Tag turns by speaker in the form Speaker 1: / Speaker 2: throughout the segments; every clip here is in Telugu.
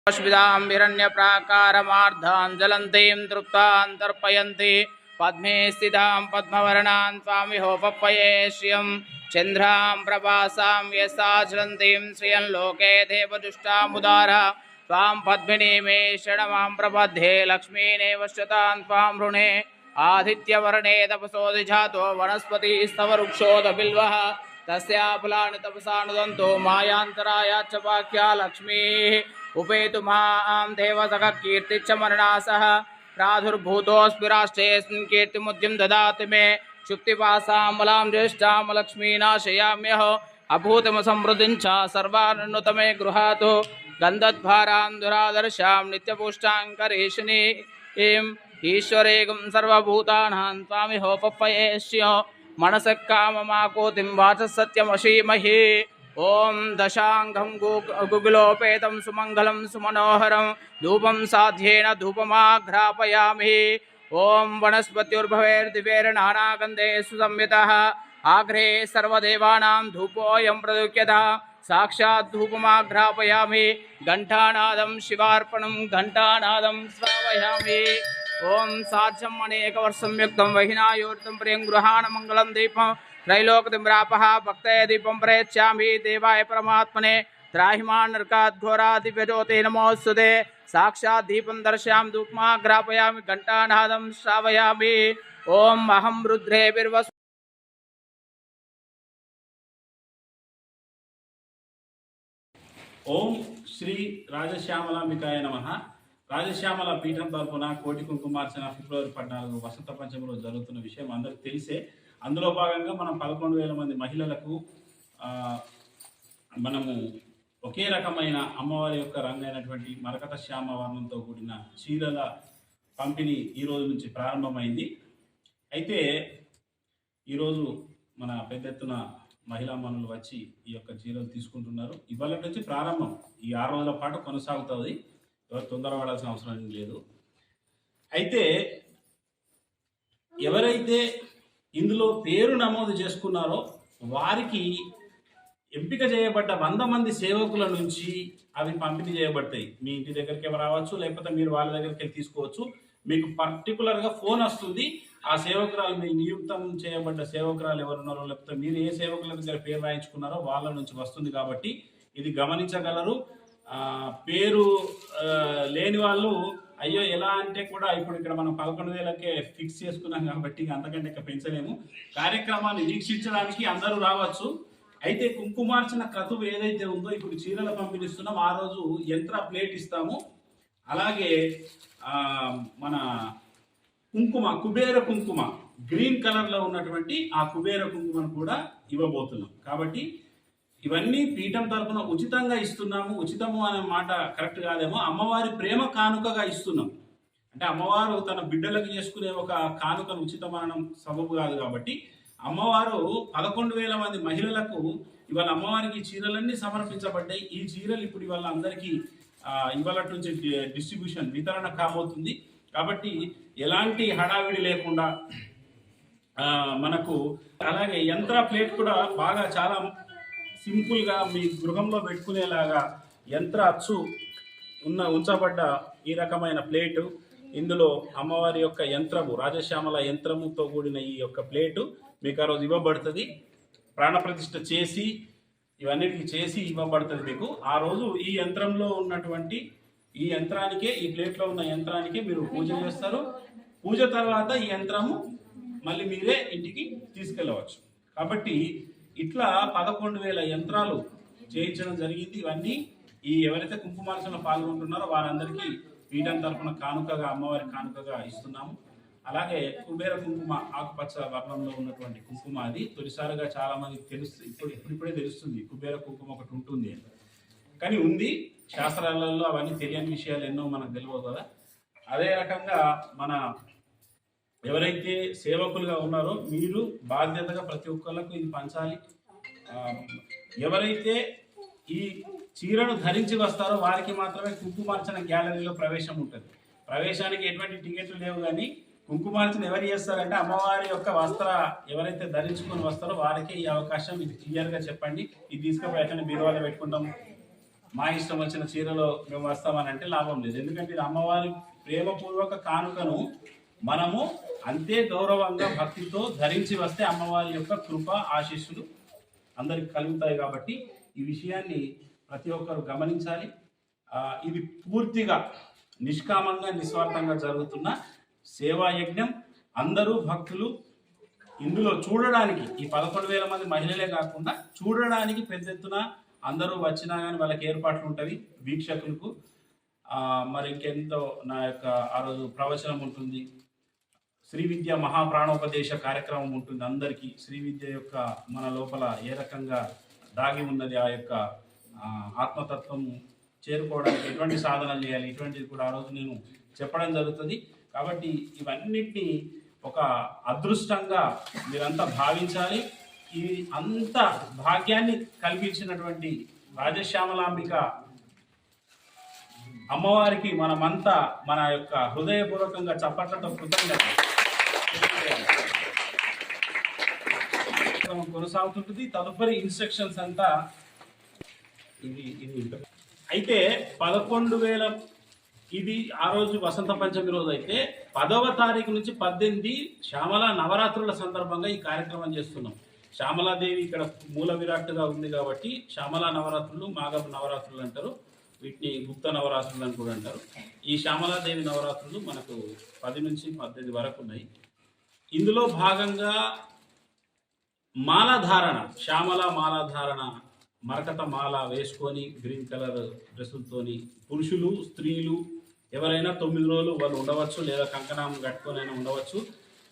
Speaker 1: स्मितां हिरण्यप्राकारमार्धां ज्वलन्तीं तृप्तां पद्मे स्थितां पद्मवर्णां स्वामिहोपप्पये श्रियं चन्द्रां प्रभासां यसा ज्वलन्तीं श्रियं लोके देवदुष्टामुदारा त्वां पद्मिनीमे शरणमां प्रपद्ये लक्ष्मीनेव शतां त्वां ऋणे आदित्यवर्णे तपसोऽधिजातो वनस्पतिस्तव वृक्षोदबिल्वः तस्या फलानि तपसा नुदन्तो मायान्तरायाच्च वाक्या लक्ष्मीः उपेतु मां देवसख कीर्तिच्च मरणासः प्रादुर्भूतोऽस्मि राष्ट्रेऽस्मिन् कीर्तिमुद्यं ददातु मे शुक्तिपासामलां ज्येष्ठां लक्ष्मीनाशयाम्यह अभूतमसमृद्धिं च सर्वान्नुतमे गृहातु गन्धद्भारां दुरादर्शां नित्यपुष्टां करेशिनीं ईश्वरेगं सर्वभूतानां त्वामिहोपप्पयेष्य मनसः काममाकोतिं वाचः सत्यमशीमहि ओं दशांगं गुगुलोपेतं सुमंगलं सुमनोहरं धूपं साध्येन धूपमाघ्रापयामि ओं वनस्पत्युर्भवेर्दिवेर्नानागन्धे सुसंयुतः आग्रे सर्वदेवानां धूपोऽयं प्रदुह्यतः साक्षात् धूपमाघ्रापयामि घण्टानादं शिवार्पणं घण्टानादं श्रावयामि ओं साध्यम् अनेकवर्षं युक्तं वहिनायोर्तं प्रियं गृहाण मङ्गलं दीपं त्रैलोकदिम्रापः भक्तये दीपं प्रयच्छामि देवाय परमात्मने त्राहिमान् नरकाद्घोरादिव्यज्योते नमोऽस्तुते साक्षात् दीपं दर्शयामि धूपमाघ्रापयामि घण्टानादं श्रावयामि ओं अहं रुद्रेभिर्वसु
Speaker 2: ఓం శ్రీ రాజశ్యామలాంబికాయ నమః. రాజశ్యామల పీఠం తరపున కోటి కుంకుమార్చన ఫిబ్రవరి 14 వసంత పంచమిలో జరుగుతున్న విషయం అందరికి తెలిసే. అందులో భాగంగా మనం 11,000 మంది మహిళలకు మనము ఒకే రకమైన అమ్మవారి యొక్క రంగైనటువంటి మరకత శ్యామ వర్ణంతో కూడిన చీరల పంపిణీ ఈ రోజు నుంచి ప్రారంభమైంది. అయితే ఈరోజు మన పెద్ద ఎత్తున మహిళా మనులు వచ్చి ఈ యొక్క చీరలు తీసుకుంటున్నారు. ఇవాళ నుంచి ప్రారంభం, ఈ 6 రోజుల పాటు కొనసాగుతుంది. ఎవరు తొందరపడాల్సిన అవసరం లేదు. అయితే ఎవరైతే ఇందులో పేరు నమోదు చేసుకున్నారో వారికి ఎంపిక చేయబడ్డ 100 మంది సేవకుల నుంచి అవి పంపిణీ చేయబడతాయి. మీ ఇంటి దగ్గరికి రావచ్చు, లేకపోతే మీరు వాళ్ళ దగ్గరికి వెళ్ళి తీసుకోవచ్చు. మీకు పర్టికులర్గా ఫోన్ వస్తుంది. ఆ సేవకురాలు, మీ నియుక్తం చేయబడ్డ సేవకురాలు ఎవరున్నారో, లేకపోతే మీరు ఏ సేవకుల దగ్గర పేరు రాయించుకున్నారో వాళ్ళ నుంచి వస్తుంది. కాబట్టి ఇది గమనించగలరు. పేరు లేని వాళ్ళు అయ్యో ఎలా అంటే కూడా ఇప్పుడు ఇక్కడ మనం 11,000కే ఫిక్స్ చేసుకున్నాం కాబట్టి అంతకంటే ఇంకా పెంచలేము. కార్యక్రమాన్ని వీక్షించడానికి అందరూ రావచ్చు. అయితే కుంకుమార్చన క్రతువు ఏదైతే ఉందో, ఇప్పుడు చీరల పంపిణీస్తున్నాం, ఆ రోజు యంత్ర ప్లేట్ ఇస్తాము. అలాగే మన కుంకుమ, కుబేర కుంకుమ, గ్రీన్ కలర్లో ఉన్నటువంటి ఆ కుబేర కుంకుమను కూడా ఇవ్వబోతున్నాం. కాబట్టి ఇవన్నీ పీఠం తరపున ఉచితంగా ఇస్తున్నాము. ఉచితము అనే మాట కరెక్ట్ కాదేమో, అమ్మవారి ప్రేమ కానుకగా ఇస్తున్నాం. అంటే అమ్మవారు తన బిడ్డలకు చేసుకునే ఒక కానుకను ఉచితమనడం సబబు కాదు. కాబట్టి అమ్మవారు 11,000 మంది మహిళలకు ఇవాళ అమ్మవారికి చీరలన్నీ సమర్పించబడ్డాయి. ఈ చీరలు ఇప్పుడు ఇవాళ అందరికీ ఇవాళ నుంచి డిస్ట్రిబ్యూషన్, వితరణ కాబోతుంది. కాబట్టి ఎలాంటి హడావిడి లేకుండా మనకు, అలాగే యంత్ర ప్లేట్ కూడా బాగా చాలా సింపుల్గా మీ గృహంలో పెట్టుకునేలాగా యంత్ర అచ్చు ఉంచబడ్డ ఈ రకమైన ప్లేటు. ఇందులో అమ్మవారి యొక్క యంత్రము, రాజశ్యామల యంత్రముతో కూడిన ఈ యొక్క ప్లేటు మీకు ఆ రోజు ఇవ్వబడుతుంది. ప్రాణప్రతిష్ఠ చేసి ఇవన్నిటికి చేసి ఇవ్వబడుతుంది మీకు. ఆ రోజు ఈ యంత్రంలో ఉన్నటువంటి ఈ యంత్రానికే, ఈ ప్లేట్లో ఉన్న యంత్రానికే మీరు పూజ చేస్తారు. పూజ తర్వాత ఈ యంత్రము మళ్ళీ మీరే ఇంటికి తీసుకెళ్ళవచ్చు. కాబట్టి ఇట్లా 11,000 యంత్రాలు చేయించడం జరిగింది. ఇవన్నీ ఈ ఎవరైతే కుంకుమార్చనలో పాల్గొంటున్నారో వారందరికీ పీఠం తరపున కానుకగా, అమ్మవారి కానుకగా ఇస్తున్నాము. అలాగే కుబేర కుంకుమ, ఆకుపచ్చ వర్ణంలో ఉన్నటువంటి కుంకుమ, అది తొలిసారిగా చాలా మందికి తెలుస్తుంది. ఇప్పుడే తెలుస్తుంది కుబేర కుంకుమ ఒకటి ఉంటుంది అని. కానీ ఉంది, శాస్త్రాలలో అవన్నీ తెలియని విషయాలు ఎన్నో మనకు తెలియదు కదా. అదే రకంగా మన ఎవరైతే సేవకులుగా ఉన్నారో మీరు బాధ్యతగా ప్రతి ఒక్కళ్ళకు ఇది పంచాలి. ఎవరైతే ఈ చీరను ధరించి వస్తారో వారికి మాత్రమే కుంకుమార్చన గ్యాలరీలో ప్రవేశం ఉంటుంది. ప్రవేశానికి ఎటువంటి టికెట్లు లేవు. కానీ కుంకుమార్చన ఎవరు చేస్తారంటే అమ్మవారి యొక్క వస్త్ర ఎవరైతే ధరించుకొని వస్తారో వారికి ఈ అవకాశం. ఇది క్లియర్గా చెప్పండి. ఇది తీసుకుపోయి ఎట్లనే బీరువాలో పెట్టుకుంటాం, మా ఇష్టం వచ్చిన చీరలో మేము వస్తామని అంటే లాభం లేదు. ఎందుకంటే ఇది అమ్మవారి ప్రేమపూర్వక కానుకను మనము అంతే గౌరవంగా భక్తితో ధరించి వస్తే అమ్మవారి యొక్క కృప ఆశీస్సులు అందరికి కలుగుతాయి. కాబట్టి ఈ విషయాన్ని ప్రతి ఒక్కరు గమనించాలి. ఇది పూర్తిగా నిష్కామంగా నిస్వార్థంగా జరుగుతున్న సేవా యజ్ఞం. అందరూ భక్తులు ఇందులో చూడడానికి ఈ 11,000 మంది మహిళలే కాకుండా చూడడానికి పెద్ద ఎత్తున అందరూ వచ్చినా కానీ వాళ్ళకి ఏర్పాట్లు ఉంటుంది వీక్షకులకు. మరి ఇంకెంతో నా యొక్క ఆ రోజు ప్రవచనం ఉంటుంది, శ్రీ విద్య మహాప్రాణోపదేశ కార్యక్రమం ఉంటుంది. అందరికీ శ్రీ విద్య యొక్క మన లోపల ఏ రకంగా దాగి ఉన్నది, ఆ యొక్క ఆత్మతత్వం చేరుకోవడానికి ఎటువంటి సాధనలు చేయాలి, ఇటువంటిది కూడా ఆ రోజు నేను చెప్పడం జరుగుతుంది. కాబట్టి ఇవన్నిటినీ ఒక అదృష్టంగా మీరంతా భావించాలి. ఈ అంత భాగ్యాన్ని కల్పించినటువంటి రాజశ్యామలాంబిక అమ్మవారికి మనమంతా మన యొక్క హృదయపూర్వకంగా చప్పట్లతో కృతజ్ఞత కొనసాగుతుంటుంది. తదుపరి ఇన్స్ట్రక్షన్స్ అంతా ఇది అయితే 11,000 ఇది ఆ రోజు వసంత పంచమి రోజు అయితే 10వ తారీఖు నుంచి 18 శ్యామల నవరాత్రుల సందర్భంగా ఈ కార్యక్రమం చేస్తున్నాం. శ్యామలాదేవి ఇక్కడ మూల విరాట్టుగా ఉంది కాబట్టి శ్యామల నవరాత్రులు, మాఘ నవరాత్రులు అంటారు, వీటిని గుప్త నవరాత్రులు అని కూడా అంటారు. ఈ శ్యామలాదేవి నవరాత్రులు మనకు 10 నుంచి 18 వరకు ఉన్నాయి. ఇందులో భాగంగా మాలాధారణ, శ్యామల మాలాధారణ, మరకత మాల వేసుకొని గ్రీన్ కలర్ డ్రెస్సులతోని పురుషులు స్త్రీలు ఎవరైనా 9 రోజులు వాళ్ళు ఉండవచ్చు, లేదా కంకణం కట్టుకొని అయినా ఉండవచ్చు.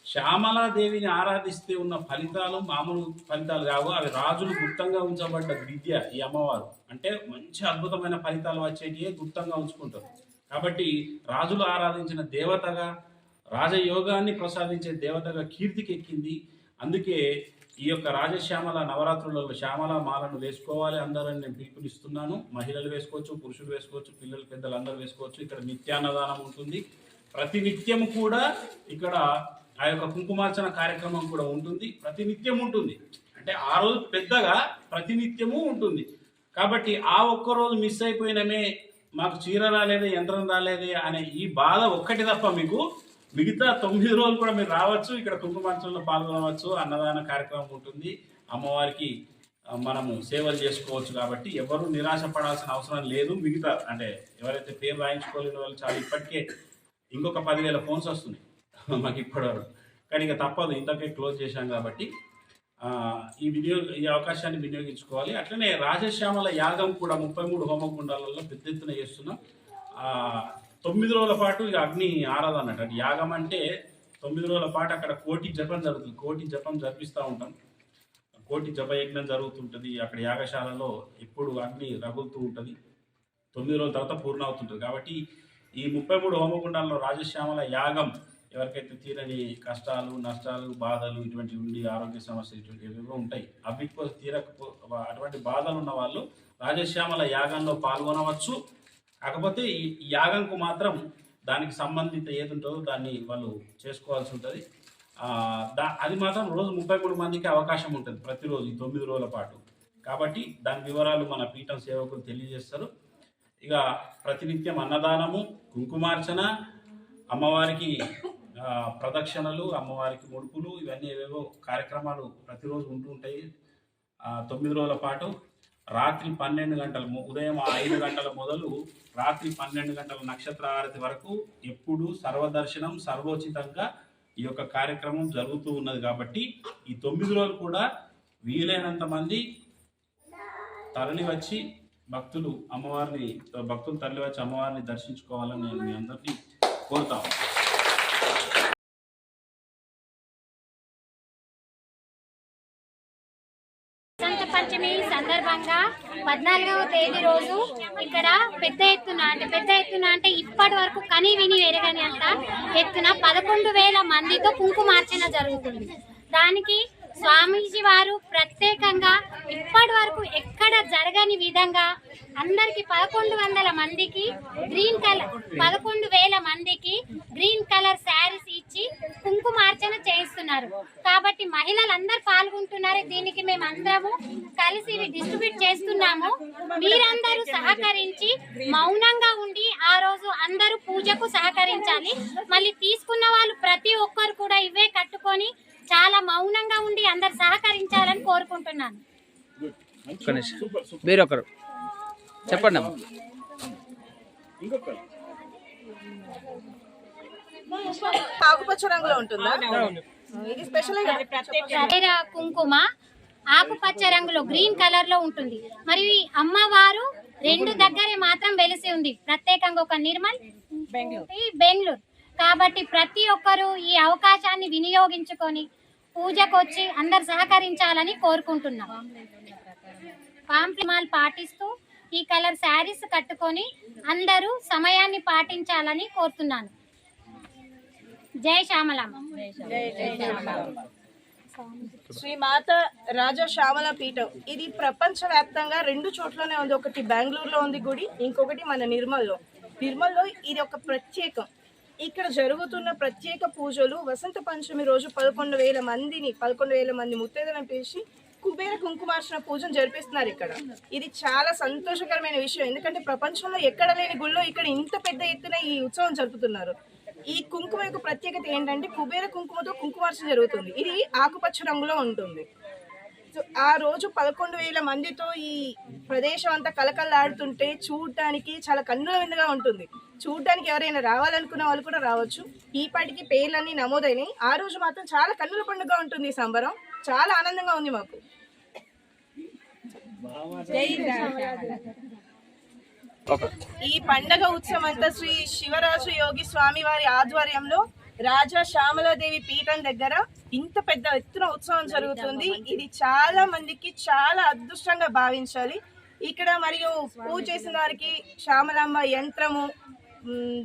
Speaker 2: శ్యామలాదేవిని ఆరాధిస్తే ఉన్న ఫలితాలు మామూలు ఫలితాలు కావు, అవి రాజులు గుప్తంగా ఉంచబడ్డ విద్య. ఈ అమ్మవారు అంటే మంచి అద్భుతమైన ఫలితాలు వచ్చేటివే గుప్తంగా ఉంచుకుంటారు. కాబట్టి రాజులు ఆరాధించిన దేవతగా, రాజయోగాన్ని ప్రసాదించే దేవతగా కీర్తికి ఎక్కింది. అందుకే ఈ యొక్క రాజశ్యామల నవరాత్రులలో శ్యామల మాలను వేసుకోవాలి అందరని నేను పిలుపునిస్తున్నాను. మహిళలు వేసుకోవచ్చు, పురుషులు వేసుకోవచ్చు, పిల్లలు పెద్దలు అందరూ వేసుకోవచ్చు. ఇక్కడ నిత్యాన్నదానం ఉంటుంది. ప్రతి నిత్యం కూడా ఇక్కడ ఆ యొక్క కుంకుమార్చన కార్యక్రమం కూడా ఉంటుంది. ప్రతి నిత్యం ఉంటుంది, అంటే ఆ రోజు పెద్దగా ప్రతి నిత్యము ఉంటుంది. కాబట్టి ఆ ఒక్కరోజు మిస్ అయిపోయినమే, మాకు చీర రాలేదే, యంత్రం రాలేదే అనే ఈ బాధ ఒక్కటి తప్ప మీకు మిగతా 9 రోజులు కూడా మీరు రావచ్చు, ఇక్కడ కుంకుమార్చనలో పాల్గొనవచ్చు. అన్నదాన కార్యక్రమం ఉంటుంది, అమ్మవారికి మనము సేవలు చేసుకోవచ్చు. కాబట్టి ఎవరు నిరాశ పడాల్సిన అవసరం లేదు. మిగతా అంటే ఎవరైతే పేరు రాయించుకోలేని వాళ్ళు చాలా ఇప్పటికే ఇంకొక 10,000 ఫోన్స్ వస్తున్నాయి మాకు ఇప్పటివరకు. కానీ ఇక తప్పదు, ఇంతకే క్లోజ్ చేశాం కాబట్టి ఈ అవకాశాన్ని వినియోగించుకోవాలి. అట్లనే రాజశ్యామల యాగం కూడా 33 హోమగుండాలలో పెద్ద ఎత్తున చేస్తున్నాం. 9 రోజుల పాటు ఇక అగ్ని ఆరాధన అన్నట్టు. అది యాగం అంటే 9 రోజుల పాటు అక్కడ కోటి జపం జరుగుతుంది. కోటి జపం జరిపిస్తూ ఉంటాం, కోటి జపయజ్ఞం జరుగుతుంటుంది అక్కడ యాగశాలలో. ఎప్పుడు అగ్ని రగులుతూ ఉంటుంది. 9 రోజుల తర్వాత పూర్ణ అవుతుంటుంది. కాబట్టి ఈ 33 హోమగుండాల్లో రాజశ్యామల యాగం ఎవరికైతే తీరని కష్టాలు, నష్టాలు, బాధలు ఇటువంటివి ఉండి ఆరోగ్య సమస్యలు ఇటువంటి ఏవేవో ఉంటాయి, అవిటికో అటువంటి బాధలు ఉన్న వాళ్ళు రాజశ్యామల యాగంలో పాల్గొనవచ్చు. కాకపోతే ఈ యాగంకు మాత్రం దానికి సంబంధిత ఏది ఉంటుందో దాన్ని వాళ్ళు చేసుకోవాల్సి ఉంటుంది. అది మాత్రం రోజు 33 మందికి అవకాశం ఉంటుంది ప్రతిరోజు ఈ 9 రోజుల పాటు. కాబట్టి దాని వివరాలు మన పీఠం సేవకులు తెలియజేస్తారు. ఇక ప్రతినిత్యం అన్నదానము, కుంకుమార్చన, అమ్మవారికి ప్రదక్షిణలు, అమ్మవారికి ముడుపులు, ఇవన్నీ ఏవేవో కార్యక్రమాలు ప్రతిరోజు ఉంటూ ఉంటాయి 9 రోజుల పాటు. రాత్రి 12 గంటల ఉదయం 5 గంటల మొదలు రాత్రి 12 గంటల నక్షత్ర హారతి వరకు ఎప్పుడు సర్వదర్శనం సర్వోచితంగా ఈ యొక్క కార్యక్రమం జరుగుతూ ఉన్నది. కాబట్టి ఈ 9 రోజులు కూడా వీలైనంత మంది తరలి వచ్చి భక్తులు తరలి వచ్చి అమ్మవారిని దర్శించుకోవాలని నేను మీ అందరినీ కోరుతాను.
Speaker 3: పంచమి సందర్భంగా 14వ తేదీ రోజు ఇక్కడ పెద్ద ఎత్తున అంటే ఇప్పటి వరకు కని విని ఎరగని అంత ఎత్తున 11,000 మందితో కుంకుమార్చన జరుగుతుంది. దానికి స్వామీజీ వారు ప్రత్యేకంగా ఇప్పటి వరకు ఎక్కడ జరగని విధంగా అందరికి 1100 మందికి గ్రీన్ కలర్ 11,000 మందికి గ్రీన్ కలర్ శారీస్ ఇచ్చి కుంకుమార్చన చేయిస్తున్నారు. కాబట్టి మహిళలందరూ పాల్గొంటున్నారు. దీనికి మేము అందరము కలిసి డిస్ట్రిబ్యూట్ చేస్తున్నాము. మీరందరూ సహకరించి మౌనంగా ఉండి ఆ రోజు అందరూ పూజకు సహకరించాలి. మళ్ళీ తీసుకున్న వాళ్ళు ప్రతి ఒక్కరు కూడా ఇవే కట్టుకొని చాలా మౌనంగా ఉండి అందరు సహకరించాలని కోరుకుంటున్నాను.
Speaker 1: వేరొకరు చెప్పండి అమ్మా.
Speaker 4: ఆకుపచ్చ రంగులో ఉంటుందా? ఇది స్పెషల్
Speaker 3: కుంకుమ ఆకుపచ్చ రంగులో గ్రీన్ కలర్ లో ఉంటుంది. మరియు ఈ అమ్మవారు 2 దగ్గరే మాత్రం వెలిసి ఉంది, ప్రత్యేకంగా ఒక నిర్మల్ బెంగళూరు. కాబట్టి ప్రతి ఒక్కరూ ఈ అవకాశాన్ని వినియోగించుకొని పూజకు వచ్చి అందరు సహకరించాలని కోరుకుంటున్నాం. పాంప్లిమాల్ పాటిస్తూ ఈ కలర్ శారీస్ కట్టుకొని అందరూ సమయాన్ని పాటించాలని కోరుతున్నాను. జై శ్యామలాంబ.
Speaker 4: శ్రీమాత రాజా శ్యామల పీఠం ఇది ప్రపంచవ్యాప్తంగా 2 చోట్లనే ఉంది. ఒకటి బెంగళూరులో ఉంది గుడి, ఇంకొకటి మన నిర్మల్లో. ఇది ఒక ప్రత్యేకం. ఇక్కడ జరుగుతున్న ప్రత్యేక పూజలు వసంత పంచమి రోజు 11,000 మంది ముత్తైదులను పిలిచి కుబేర కుంకుమార్చన పూజను జరిపిస్తున్నారు ఇక్కడ. ఇది చాలా సంతోషకరమైన విషయం. ఎందుకంటే ప్రపంచంలో ఎక్కడ లేని గుళ్ళో ఇక్కడ ఇంత పెద్ద ఎత్తున ఈ ఉత్సవం జరుపుతున్నారు. ఈ కుంకుమ యొక్క ప్రత్యేకత ఏంటంటే కుబేర కుంకుమతో కుంకుమార్చన జరుగుతుంది. ఇది ఆకుపచ్చ రంగులో ఉంటుంది. సో ఆ రోజు 11,000 మందితో ఈ ప్రదేశం అంతా కలకల్లాడుతుంటే చూడటానికి చాలా కన్నుల విందుగా ఉంటుంది. చూడటానికి ఎవరైనా రావాలనుకున్న వాళ్ళు కూడా రావచ్చు. ఈ పాటికి పేర్లన్నీ నమోదైనాయి. ఆ రోజు మాత్రం చాలా కన్నుల పండుగ ఉంటుంది. ఈ సంబరం చాలా ఆనందంగా ఉంది మాకు. ఈ పండగ ఉత్సవం అంతా శ్రీ శివరాజు యోగి స్వామి వారి ఆధ్వర్యంలో రాజా శ్యామలాదేవి పీఠం దగ్గర ఇంత పెద్ద ఎత్తున ఉత్సవం జరుగుతుంది. ఇది చాలా మందికి చాలా అదృష్టంగా భావించాలి. ఇక్కడ మరియు పూజ చేసిన వారికి శ్యామలాంబ యంత్రము,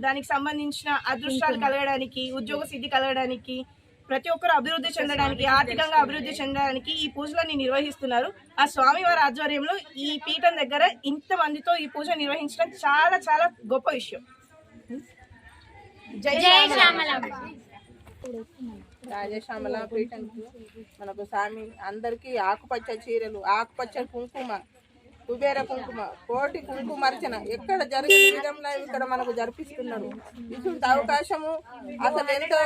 Speaker 4: దానికి సంబంధించిన అదృష్టాలు కలగడానికి, ఉద్యోగ సిద్ధి కలగడానికి, ప్రతి ఒక్కరు అభివృద్ధి చెందడానికి, ఆర్థికంగా అభివృద్ధి చెందడానికి ఈ పూజలన్నీ నిర్వహిస్తున్నారు. ఆ స్వామివారి ఆధ్వర్యంలో ఈ పీఠం దగ్గర ఇంత మందితో ఈ పూజ నిర్వహించడం చాలా చాలా గొప్ప విషయం. జై శ్యామలాంబ.
Speaker 5: రాజశ్యామల పీఠంకు మనకు స్వామి అందరికీ ఆకుపచ్చ చీరలు, ఆకుపచ్చ కుంకుమ, కుబేర కుంకుమ, కోటి కుంకుమార్చన ఎక్కడ జరిగే విధంలో ఇక్కడ మనకు జరిపిస్తున్నాడు. ఇటువంటి అవకాశము అసలు ఎంతో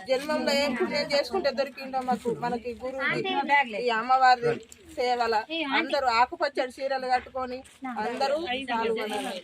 Speaker 5: జన్మంలో ఏం పుణ్యం చేసుకుంటే దొరికిందో మనకి గురువు ఈ అమ్మవారి సేవల అందరూ ఆకుపచ్చ చీరలు కట్టుకొని అందరూ పాల్గొనాలి.